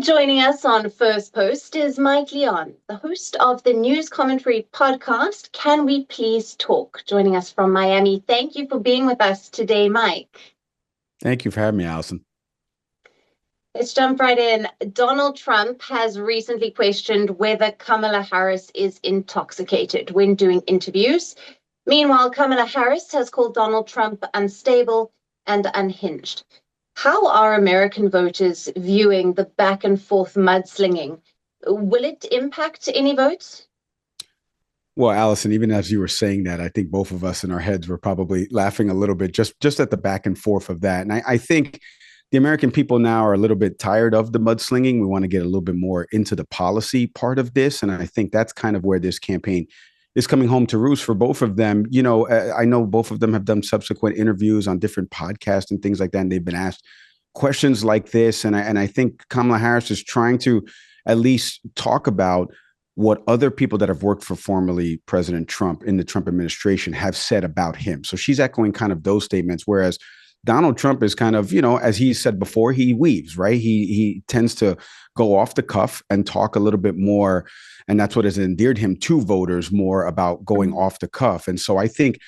Joining us on First Post is Mike Leon, the host of the news commentary podcast, Can We Please Talk? Joining us from Miami. Thank you for being with us today, Mike. Thank you for having me, Allison. Let's jump right in. Donald Trump has recently questioned whether Kamala Harris is intoxicated when doing interviews. Meanwhile, Kamala Harris has called Donald Trump unstable and unhinged. How are American voters viewing the back and forth mudslinging? Will it impact any votes? Well, Allison, even as you were saying that, I think both of us in our heads were probably laughing a little bit just at the back and forth of that. And I think the American people now are a little bit tired of the mudslinging. We want to get a little bit more into the policy part of this. And I think that's kind of where this campaign is coming home to roost for both of them. You know, I know both of them have done subsequent interviews on different podcasts and things like that, and they've been asked questions like this. And I think Kamala Harris is trying to at least talk about what other people that have worked for formerly President Trump in the Trump administration have said about him. So she's echoing kind of those statements, whereas Donald Trump is kind of, you know, as he said before, he weaves, right? He tends to go off the cuff and talk a little bit more. And that's what has endeared him to voters more about going off the cuff. And so I think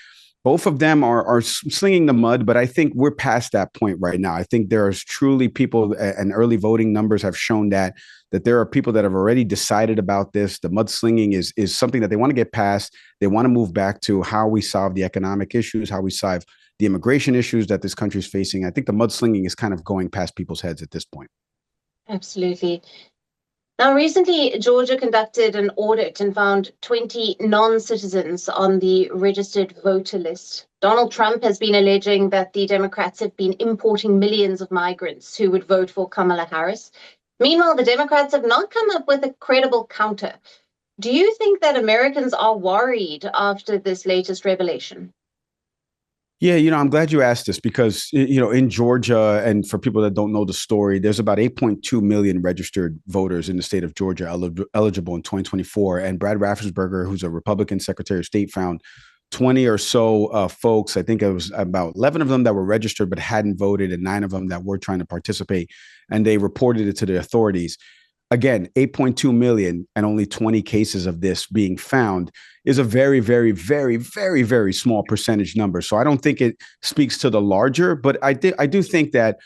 both of them are slinging the mud, but I think we're past that point right now. I think there's truly people, and early voting numbers have shown that there are people that have already decided about this. The mudslinging is something that they want to get past. They want to move back to how we solve the economic issues, how we solve the immigration issues that this country is facing. I think the mudslinging is kind of going past people's heads at this point. Absolutely. Now, recently, Georgia conducted an audit and found 20 non-citizens on the registered voter list. Donald Trump has been alleging that the Democrats have been importing millions of migrants who would vote for Kamala Harris. Meanwhile, the Democrats have not come up with a credible counter. Do you think that Americans are worried after this latest revelation? Yeah, you know, I'm glad you asked this because, you know, in Georgia, and for people that don't know the story, there's about 8.2 million registered voters in the state of Georgia eligible in 2024. And Brad Raffensperger, who's a Republican Secretary of State, found 20 or so folks. I think it was about 11 of them that were registered but hadn't voted, and 9 of them that were trying to participate. And they reported it to the authorities. Again, 8.2 million and only 20 cases of this being found is a very, very, very, very, very small percentage number. So I don't think it speaks to the larger, but I do think that,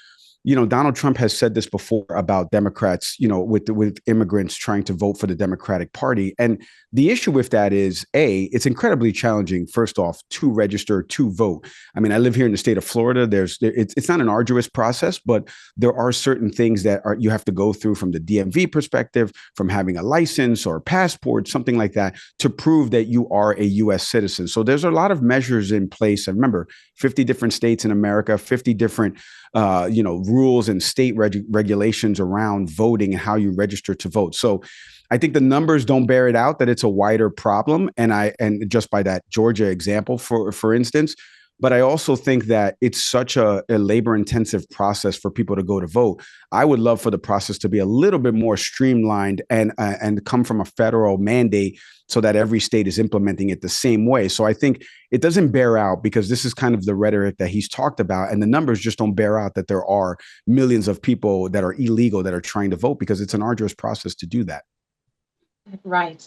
you know, Donald Trump has said this before about Democrats, you know, with immigrants trying to vote for the Democratic Party. And the issue with that is, A, it's incredibly challenging, first off, to register, to vote. I mean, I live here in the state of Florida. It's not an arduous process, but there are certain things that you have to go through from the DMV perspective, from having a license or a passport, something like that, to prove that you are a U.S. citizen. So there's a lot of measures in place. And remember, 50 different states in America, 50 different rules and state regulations around voting and how you register to vote. So I think the numbers don't bear it out that it's a wider problem. And just by that Georgia example, for instance, but I also think that it's such a labor intensive process for people to go to vote. I would love for the process to be a little bit more streamlined and come from a federal mandate so that every state is implementing it the same way. So I think it doesn't bear out because this is kind of the rhetoric that he's talked about. And the numbers just don't bear out that there are millions of people that are illegal that are trying to vote because it's an arduous process to do that. Right.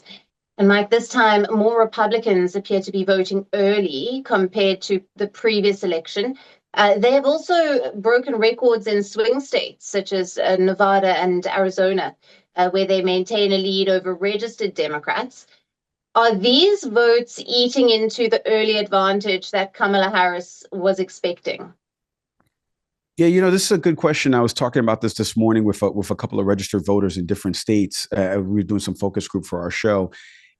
And Mike, this time more Republicans appear to be voting early compared to the previous election. They have also broken records in swing states such as Nevada and Arizona, where they maintain a lead over registered Democrats. Are these votes eating into the early advantage that Kamala Harris was expecting? Yeah, you know, this is a good question. I was talking about this morning with a couple of registered voters in different states. We were doing some focus group for our show.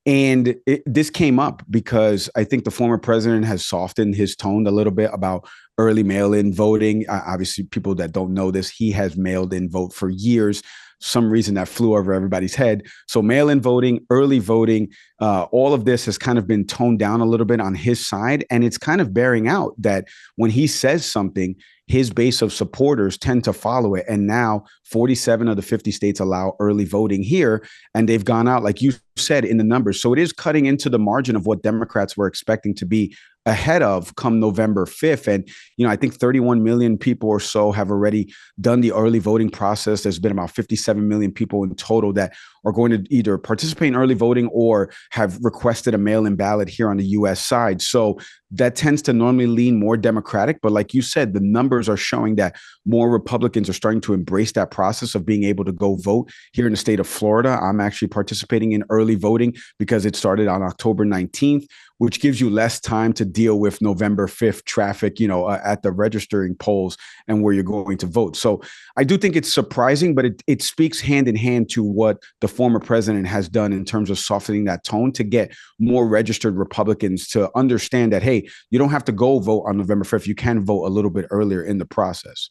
And this came up because I think the former president has softened his tone a little bit about early mail-in voting. Obviously, people that don't know this, he has mailed in vote for years. Some reason that flew over everybody's head. So mail-in voting, early voting, all of this has kind of been toned down a little bit on his side. And it's kind of bearing out that when he says something, his base of supporters tend to follow it. And now 47 of the 50 states allow early voting here. And they've gone out, like you said, in the numbers. So it is cutting into the margin of what Democrats were expecting to be ahead of come November 5th. And, I think 31 million people or so have already done the early voting process. There's been about 57 million people in total that are going to either participate in early voting or have requested a mail-in ballot here on the US side. So that tends to normally lean more Democratic. But like you said, the numbers are showing that more Republicans are starting to embrace that process of being able to go vote. Here in the state of Florida, I'm actually participating in early voting because it started on October 19th, which gives you less time to deal with November 5th traffic, at the registering polls and where you're going to vote. So I do think it's surprising, but it speaks hand in hand to what the former president has done in terms of softening that tone to get more registered Republicans to understand that, hey, you don't have to go vote on November 5th. You can vote a little bit earlier in the process.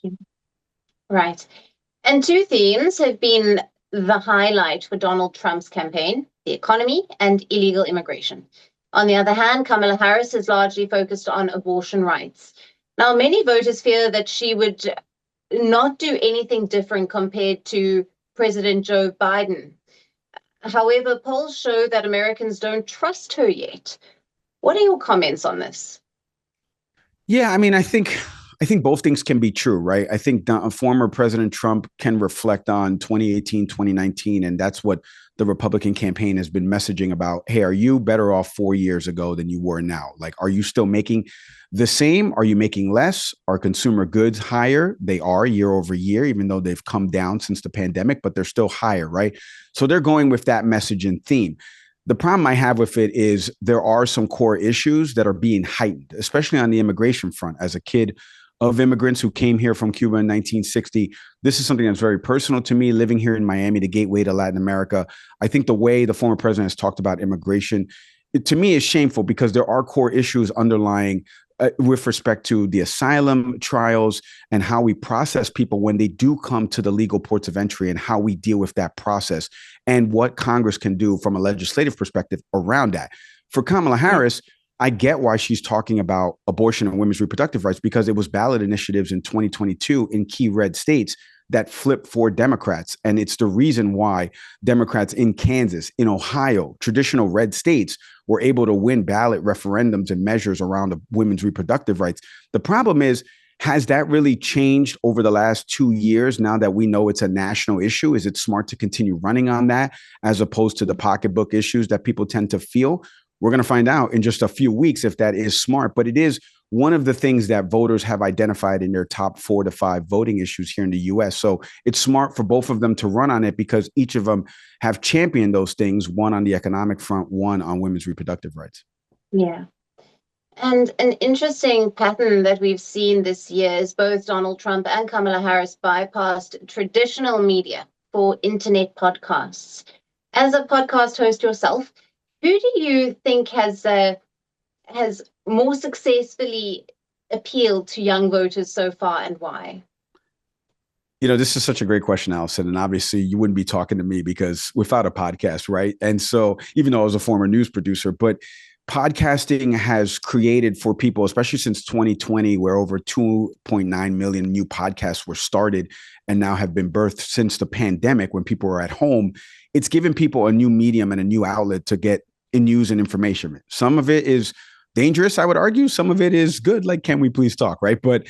Right. And two themes have been the highlight for Donald Trump's campaign: the economy and illegal immigration. On the other hand, Kamala Harris is largely focused on abortion rights. Now, many voters fear that she would not do anything different compared to President Joe Biden. However, polls show that Americans don't trust her yet. What are your comments on this? Yeah, I mean, I think both things can be true, right? I think former President Trump can reflect on 2018, 2019, and that's what the Republican campaign has been messaging about. Hey, are you better off 4 years ago than you were now? Like, are you still making the same? Are you making less? Are consumer goods higher? They are year over year, even though they've come down since the pandemic, but they're still higher, right? So they're going with that message and theme. The problem I have with it is there are some core issues that are being heightened, especially on the immigration front. As a kid of immigrants who came here from Cuba in 1960, this is something that's very personal to me. Living here in Miami, the gateway to Latin America, I think the way the former president has talked about immigration, to me, is shameful because there are core issues underlying with respect to the asylum trials and how we process people when they do come to the legal ports of entry and how we deal with that process and what Congress can do from a legislative perspective around that. For Kamala Harris, I get why she's talking about abortion and women's reproductive rights, because it was ballot initiatives in 2022 in key red states that flipped for Democrats. And it's the reason why Democrats in Kansas, in Ohio, traditional red states, were able to win ballot referendums and measures around the women's reproductive rights. The problem is, has that really changed over the last 2 years now that we know it's a national issue? Is it smart to continue running on that as opposed to the pocketbook issues that people tend to feel? We're going to find out in just a few weeks if that is smart, but it is one of the things that voters have identified in their top 4 to 5 voting issues here in the US. So it's smart for both of them to run on it because each of them have championed those things, one on the economic front, one on women's reproductive rights. Yeah. And an interesting pattern that we've seen this year is both Donald Trump and Kamala Harris bypassed traditional media for internet podcasts. As a podcast host yourself, who do you think has more successfully appealed to young voters so far, and why? This is such a great question, Allison. And obviously you wouldn't be talking to me because without a podcast, right? And so even though I was a former news producer, but podcasting has created for people, especially since 2020, where over 2.9 million new podcasts were started and now have been birthed since the pandemic when people were at home. It's given people a new medium and a new outlet to get in news and information. Some of it is dangerous, I would argue. Some of it is good, like, can we please talk, right? But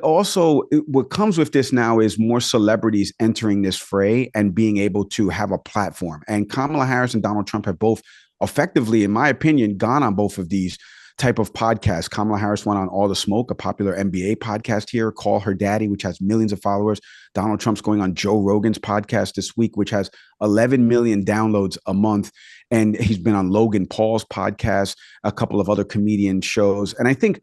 also what comes with this now is more celebrities entering this fray and being able to have a platform. And Kamala Harris and Donald Trump have both effectively, in my opinion, gone on both of these type of podcasts. Kamala Harris went on All the Smoke, a popular NBA podcast here, Call Her Daddy, which has millions of followers. Donald Trump's going on Joe Rogan's podcast this week, which has 11 million downloads a month. And he's been on Logan Paul's podcast, a couple of other comedian shows. And I think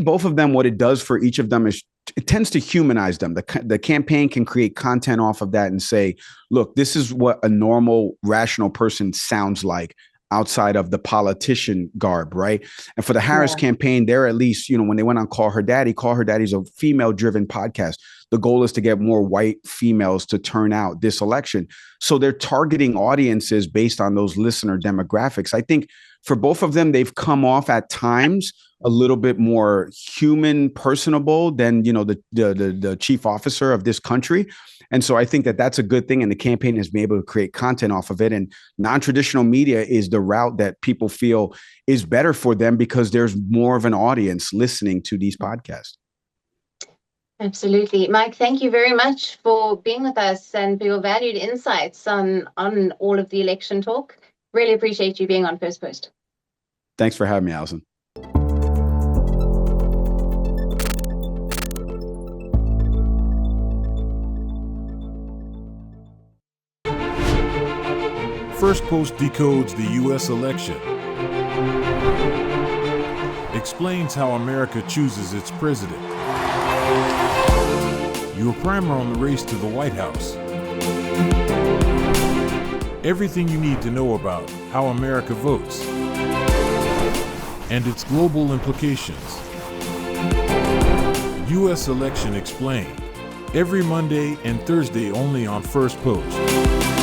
both of them, what it does for each of them is it tends to humanize them. The campaign can create content off of that and say, look, this is what a normal, rational person sounds like outside of the politician garb, right? And for the Harris campaign, they're at least, when they went on Call Her Daddy's a female-driven podcast. The goal is to get more white females to turn out this election. So they're targeting audiences based on those listener demographics. I think for both of them, they've come off at times a little bit more human, personable than, the chief officer of this country. And so I think that that's a good thing. And the campaign has been able to create content off of it. And non-traditional media is the route that people feel is better for them because there's more of an audience listening to these podcasts. Absolutely. Mike, thank you very much for being with us and for your valued insights on all of the election talk. Really appreciate you being on First Post. Thanks for having me, Allison. Firstpost decodes the U.S. election, explains how America chooses its president, your primer on the race to the White House, everything you need to know about how America votes, and its global implications. U.S. Election Explained, every Monday and Thursday only on Firstpost.